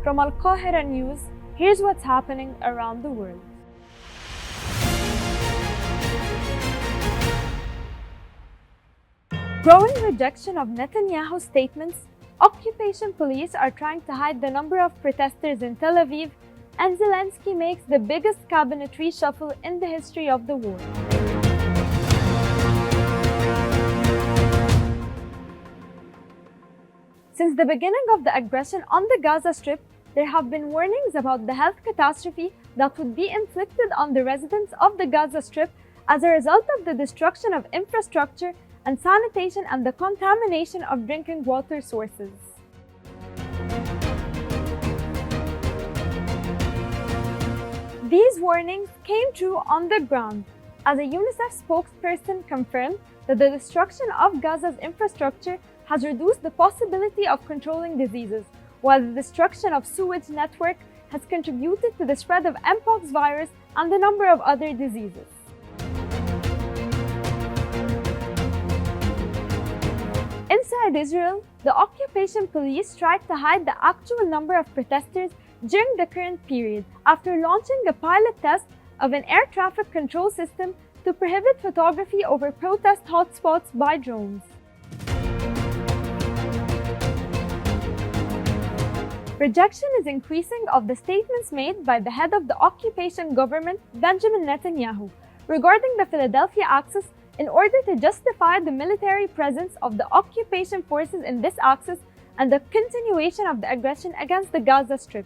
From القاهرة News, here's what's happening around the world. Growing rejection of Netanyahu's statements, occupation police are trying to hide the number of protesters in Tel Aviv, and Zelensky makes the biggest cabinet reshuffle in the history of the war. Since the beginning of the aggression on the Gaza Strip, there have been warnings about the health catastrophe that would be inflicted on the residents of the Gaza Strip as a result of the destruction of infrastructure and sanitation and the contamination of drinking water sources. These warnings came true on the ground, as a UNICEF spokesperson confirmed that the destruction of Gaza's infrastructure has reduced the possibility of controlling diseases, while the destruction of sewage network has contributed to the spread of Mpox virus and a number of other diseases. Inside Israel, the occupation police tried to hide the actual number of protesters during the current period after launching a pilot test of an air traffic control system to prohibit photography over protest hotspots by drones. Rejection is increasing of the statements made by the head of the occupation government, Benjamin Netanyahu, regarding the Philadelphia axis in order to justify the military presence of the occupation forces in this axis and the continuation of the aggression against the Gaza Strip.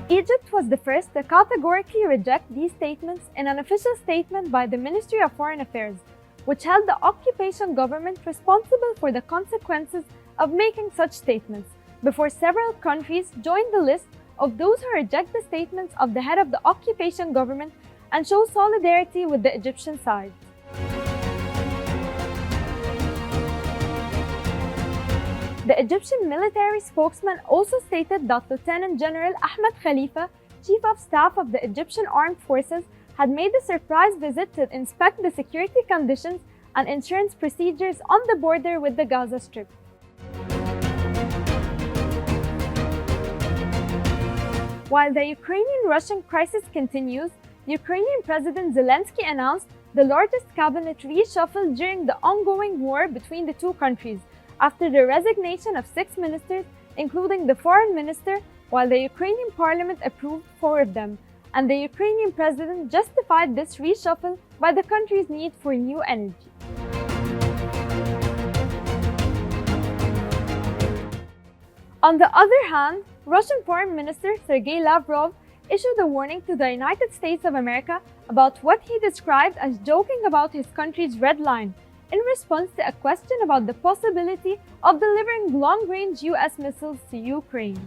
Egypt was the first to categorically reject these statements in an official statement by the Ministry of Foreign Affairs, which held the occupation government responsible for the consequences of making such statements, before several countries joined the list of those who reject the statements of the head of the occupation government and show solidarity with the Egyptian side. The Egyptian military spokesman also stated that Lieutenant General Ahmed Khalifa, Chief of Staff of the Egyptian Armed Forces, had made a surprise visit to inspect the security conditions and insurance procedures on the border with the Gaza Strip. While the Ukrainian-Russian crisis continues, Ukrainian President Zelensky announced the largest cabinet reshuffle during the ongoing war between the two countries, after the resignation of 6 ministers, including the foreign minister, while the Ukrainian parliament approved 4 of them, and the Ukrainian president justified this reshuffle by the country's need for new energy. On the other hand, Russian Foreign Minister Sergei Lavrov issued a warning to the United States of America about what he described as joking about his country's red line in response to a question about the possibility of delivering long-range US missiles to Ukraine.